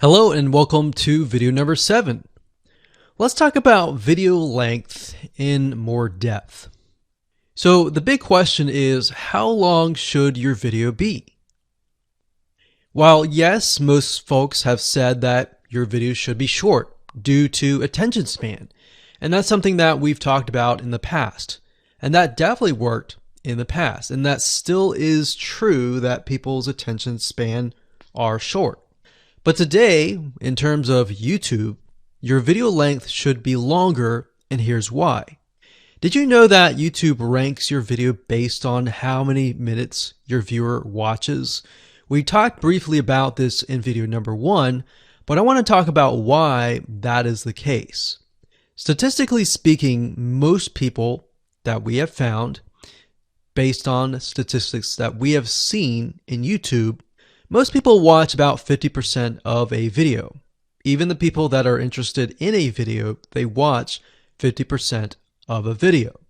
Hello and welcome to video number 7. Let's talk about video length in more depth. So the big question is, how long should your video be? While yes, most folks have said that your video should be short due to attention span, and that's something that we've talked about in the past, and that definitely worked in the past, and that still is true that people's attention span are short. But today, in terms of YouTube, your video length should be longer, and here's why. Did you know that YouTube ranks your video based on how many minutes your viewer watches? We talked briefly about this in video number 1, but I want to talk about why that is the case. Statistically speaking, most people that we have found, based on statistics that we have seen in YouTube, most people watch about 50% of a video. Even the people that are interested in a video, they watch 50% of a video.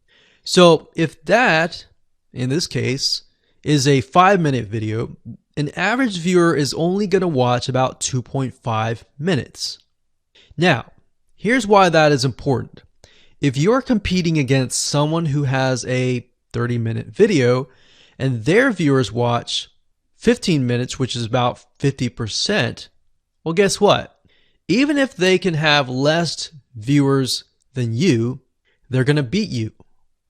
So if that, in this case, is a 5-minute video, an average viewer is only going to watch about 2.5 minutes. Now, here's why that is important. If you're competing against someone who has a 30-minute video and their viewers watch 15 minutes, which is about 50%, well, guess what? Even if they can have less viewers than you, they're going to beat you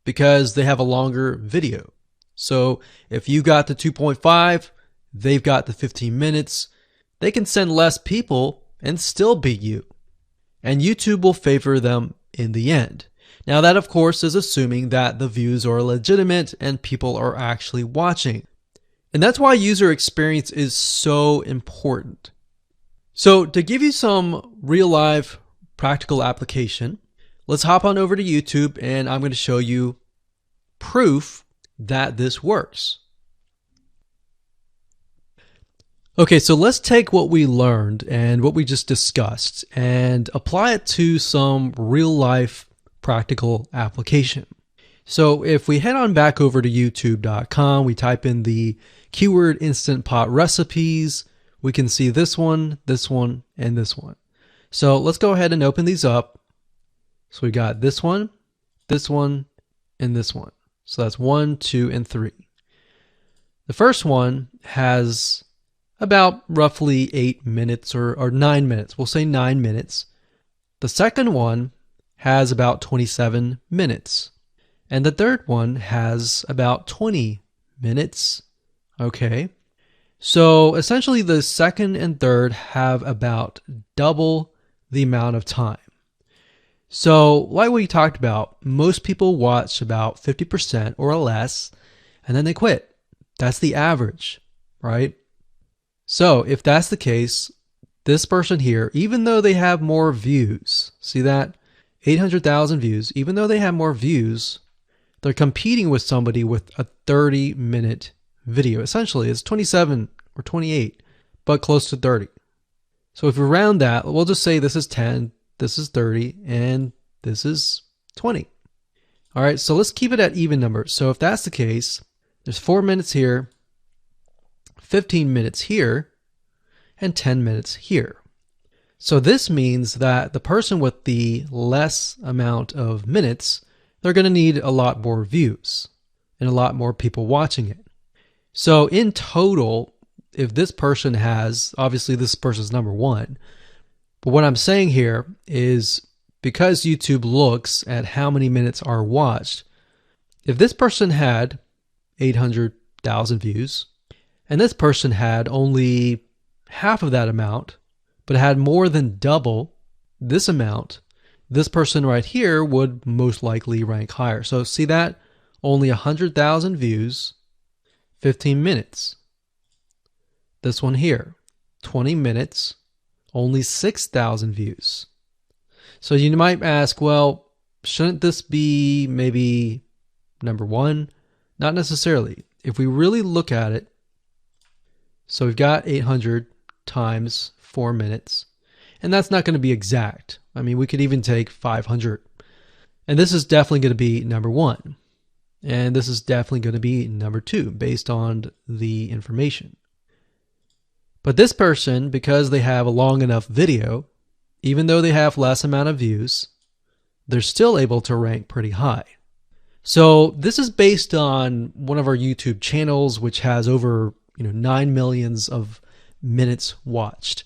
because they have a longer video. So if you got the 2.5, they've got the 15 minutes, they can send less people and still beat you. And YouTube will favor them in the end. Now that, of course, is assuming that the views are legitimate and people are actually watching. And that's why user experience is so important. So to give you some real life practical application, let's hop on over to YouTube and I'm going to show you proof that this works. Okay, so let's take what we learned and what we just discussed and apply it to some real life practical application. So if we head on back over to youtube.com, we type in the keyword Instant Pot recipes, we can see this one, and this one. So let's go ahead and open these up. So we got this one, and this one. So that's 1, 2, and 3. The first one has about roughly 8 minutes or 9 minutes. We'll say 9 minutes. The second one has about 27 minutes. And the third one has about 20 minutes. Okay. So essentially the second and third have about double the amount of time. So like we talked about, most people watch about 50% or less, and then they quit. That's the average, right? So if that's the case, this person here, even though they have more views, see that? 800,000 views, even though they have more views, they're competing with somebody with a 30-minute video. Essentially, it's 27 or 28, but close to 30. So if we round that, we'll just say this is 10, this is 30, and this is 20. All right, so let's keep it at even numbers. So if that's the case, there's 4 minutes here, 15 minutes here, and 10 minutes here. So this means that the person with the less amount of minutes, they're going to need a lot more views and a lot more people watching it. So in total, if this person has, obviously this person's number 1, but what I'm saying here is because YouTube looks at how many minutes are watched, if this person had 800,000 views and this person had only half of that amount, but had more than double this amount, this person right here would most likely rank higher. So see that? Only 100,000 views, 15 minutes. This one here, 20 minutes, only 6,000 views. So you might ask, well, shouldn't this be maybe number 1? Not necessarily. If we really look at it, so we've got 800 times 4 minutes, and that's not going to be exact. I mean, we could even take 500. And this is definitely going to be number 1. And this is definitely going to be number 2 based on the information. But this person, because they have a long enough video, even though they have less amount of views, they're still able to rank pretty high. So this is based on one of our YouTube channels, which has over 9 millions of minutes watched.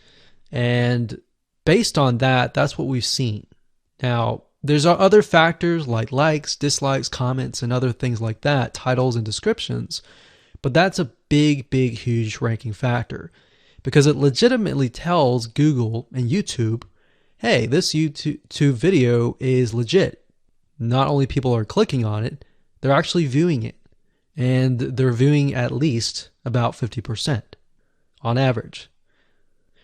And based on that, that's what we've seen. Now, there's other factors like likes, dislikes, comments, and other things like that, titles and descriptions. But that's a big, huge ranking factor because it legitimately tells Google and YouTube, hey, this YouTube video is legit. Not only people are clicking on it, they're actually viewing it. And they're viewing at least about 50% on average.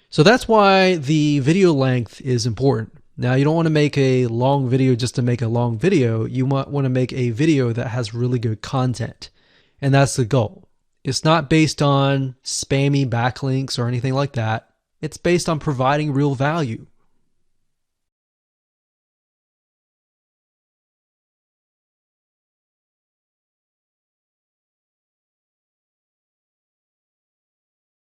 So that's why the video length is important. Now, you don't want to make a long video just to make a long video. You might want to make a video that has really good content. And that's the goal. It's not based on spammy backlinks or anything like that. It's based on providing real value,